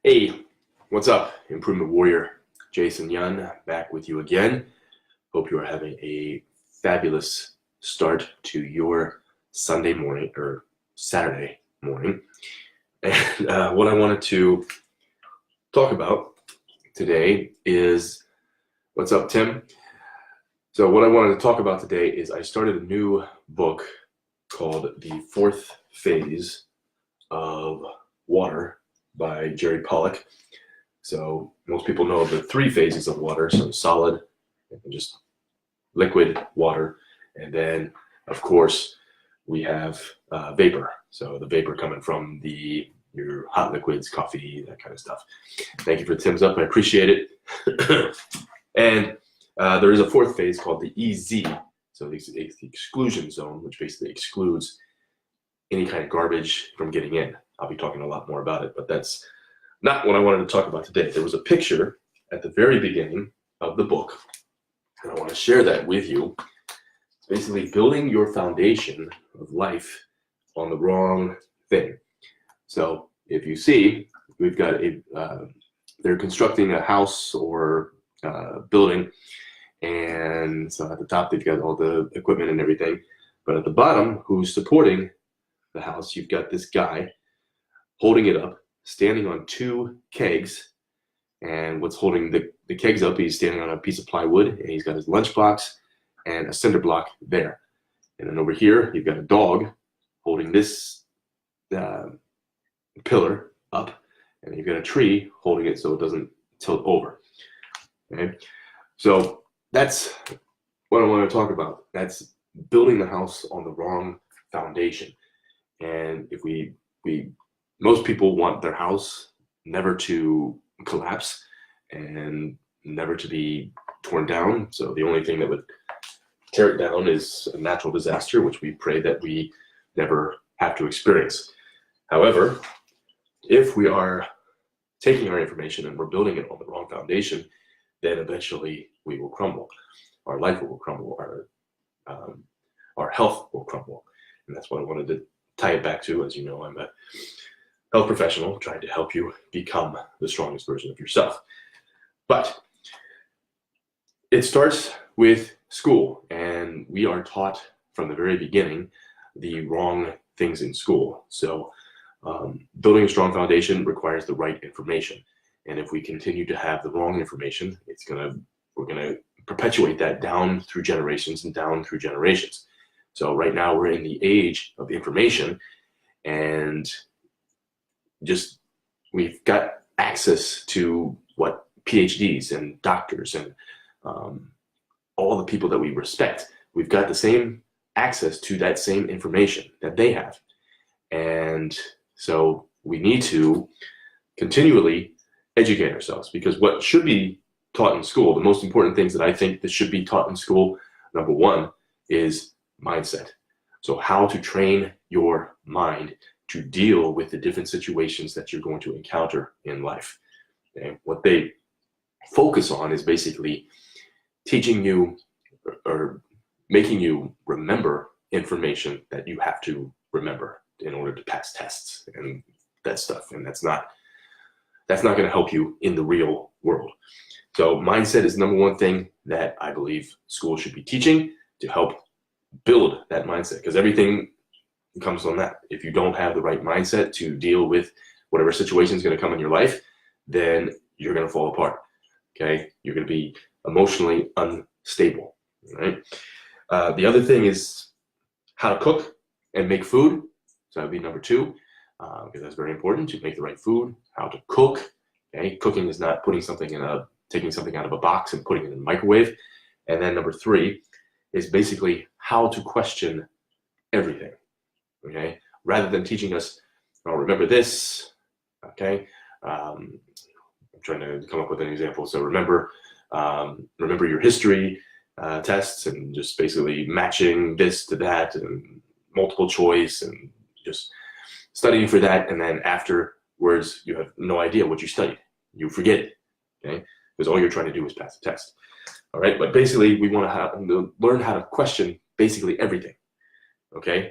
Hey, what's up, Improvement Warrior? Jason Yun back with you again. Hope you are having a fabulous start to your Sunday morning or Saturday morning. And what I wanted to talk about today is, what's up, Tim? So what I wanted to talk about today is I started a new book called The Fourth Phase of Water by Jerry Pollack. So most people know the three phases of water, so solid, and just liquid water, and then of course we have vapor. So the vapor coming from your hot liquids, coffee, that kind of stuff. Thank you for the thumbs up, I appreciate it. And there is a fourth phase called the EZ, so it's the exclusion zone, which basically excludes any kind of garbage from getting in. I'll be talking a lot more about it, but that's not what I wanted to talk about today. There was a picture at the very beginning of the book, and I want to share that with you. It's basically building your foundation of life on the wrong thing. So if you see, we've got they're constructing a house or building, and so at the top they've got all the equipment and everything, but at the bottom, who's supporting the house, you've got this guy holding it up, standing on two kegs, and what's holding the kegs up, he's standing on a piece of plywood, and he's got his lunchbox and a cinder block there. And then over here, you've got a dog holding this pillar up, and you've got a tree holding it so it doesn't tilt over. Okay, so that's what I want to talk about. That's building the house on the wrong foundation. And if most people want their house never to collapse and never to be torn down. So the only thing that would tear it down is a natural disaster, which we pray that we never have to experience. However, if we are taking our information and we're building it on the wrong foundation, then eventually we will crumble. Our life will crumble. Our health will crumble. And that's what I wanted to tie it back to. As you know, I'm a health professional trying to help you become the strongest version of yourself. But it starts with school, and we are taught from the very beginning the wrong things in school. So building a strong foundation requires the right information. And if we continue to have the wrong information, we're gonna perpetuate that down through generations and down through generations. So right now we're in the age of information, and we've got access to what PhDs and doctors and all the people that we respect. We've got the same access to that same information that they have. And so we need to continually educate ourselves, because what should be taught in school, the most important things that I think that should be taught in school, number one, is mindset. So how to train your mind to deal with the different situations that you're going to encounter in life. Okay? What they focus on is basically teaching you or making you remember information that you have to remember in order to pass tests and that stuff. And that's not going to help you in the real world. So mindset is the number one thing that I believe school should be teaching to help build that mindset, because everything comes from that. If you don't have the right mindset to deal with whatever situation is going to come in your life, then you're going to fall apart. Okay, you're going to be emotionally unstable. Right. The other thing is how to cook and make food. So that would be number two, because that's very important to make the right food. How to cook. Okay, cooking is not taking something out of a box and putting it in the microwave. And then number three is basically how to question everything. Okay, rather than teaching us, oh, remember this. Okay, I'm trying to come up with an example. So remember your history tests, and just basically matching this to that, and multiple choice, and just studying for that. And then afterwards, you have no idea what you studied. You forget it. Okay, because all you're trying to do is pass the test. All right, but basically, we want to learn how to question basically everything. Okay.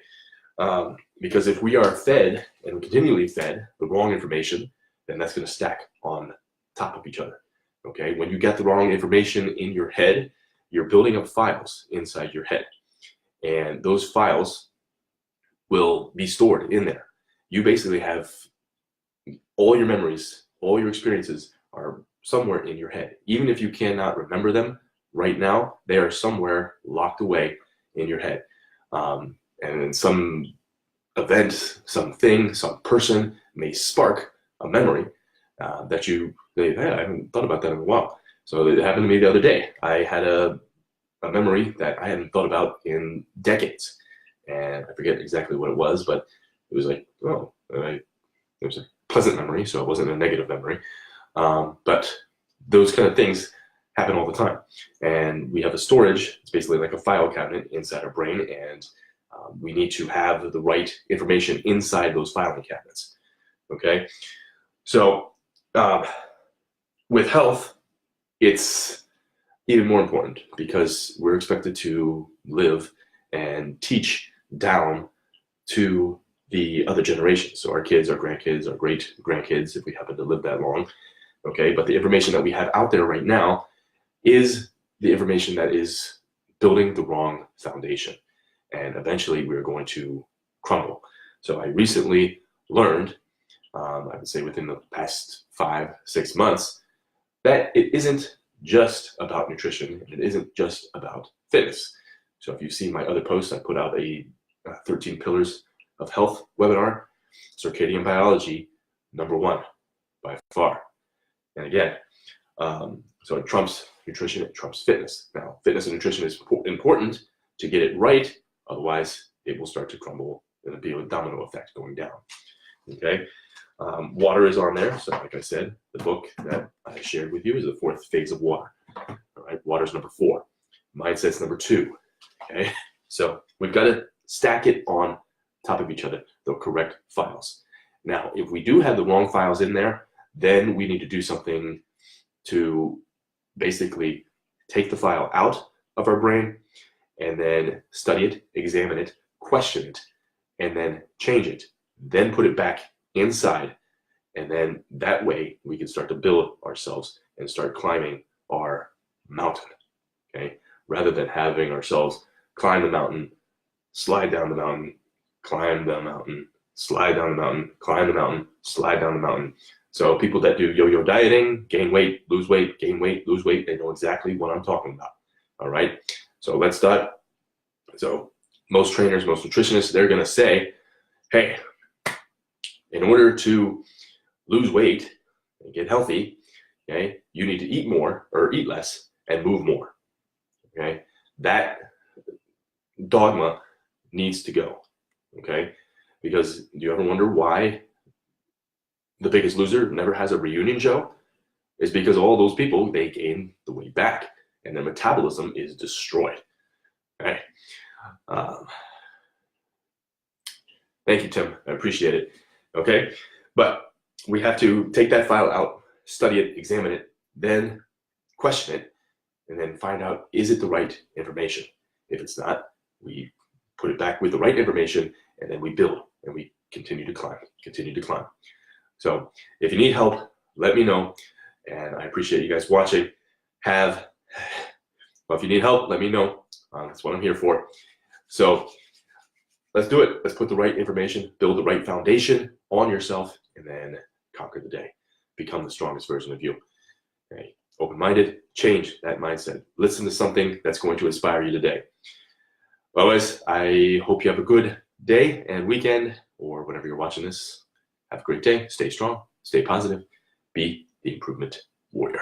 Because if we are fed and continually fed the wrong information, then that's going to stack on top of each other. Okay, when you get the wrong information in your head, you're building up files inside your head, and those files will be stored in there. You basically have all your memories, all your experiences are somewhere in your head. Even if you cannot remember them right now, they are somewhere locked away in your head. And then some event, something, some person may spark a memory that you say, hey, I haven't thought about that in a while. So it happened to me the other day. I had a memory that I hadn't thought about in decades. And I forget exactly what it was, but it was like, oh, it was a pleasant memory, so it wasn't a negative memory. But those kind of things happen all the time. And we have a storage, it's basically like a file cabinet inside our brain, and we need to have the right information inside those filing cabinets. Okay? So with health, it's even more important because we're expected to live and teach down to the other generations. So our kids, our grandkids, our great-grandkids, if we happen to live that long. Okay, but the information that we have out there right now is the information that is building the wrong foundation. And eventually we're going to crumble. So I recently learned, I would say within the past 5-6 months, that it isn't just about nutrition, and it isn't just about fitness. So if you've seen my other posts, I put out a 13 Pillars of Health webinar, circadian biology, #1 by far. And again, so it trumps nutrition, it trumps fitness. Now, fitness and nutrition is important to get it right, otherwise it will start to crumble and it'll be a domino effect going down. Okay, water is on there. So like I said, the book that I shared with you is The Fourth Phase of Water. All right, water's #4. Mindset's #2. Okay, so we've got to stack it on top of each other, the correct files. Now, if we do have the wrong files in there, then we need to do something to basically take the file out of our brain and then study it, examine it, question it, and then change it, then put it back inside. And then that way we can start to build ourselves and start climbing our mountain, okay? Rather than having ourselves climb the mountain, slide down the mountain, climb the mountain, slide down the mountain, climb the mountain, slide down the mountain. So people that do yo-yo dieting, gain weight, lose weight, gain weight, lose weight, they know exactly what I'm talking about, all right? So let's start. So most trainers, most nutritionists, they're gonna say, hey, in order to lose weight and get healthy, okay, you need to eat more or eat less and move more, okay? That dogma needs to go, okay? Because do you ever wonder why The Biggest Loser never has a reunion show? It's because all those people, they gain the weight back and their metabolism is destroyed, okay? Thank you, Tim, I appreciate it, okay? But we have to take that file out, study it, examine it, then question it, and then find out, is it the right information? If it's not, we put it back with the right information, and then we build, and we continue to climb, continue to climb. So if you need help, let me know, and I appreciate you guys watching. Well, if you need help, let me know. That's what I'm here for. So let's do it. Let's put the right information, build the right foundation on yourself, and then conquer the day. Become the strongest version of you. Okay. Open-minded, change that mindset. Listen to something that's going to inspire you today. Otherwise, I hope you have a good day and weekend, or whenever you're watching this. Have a great day. Stay strong. Stay positive. Be the improvement warrior.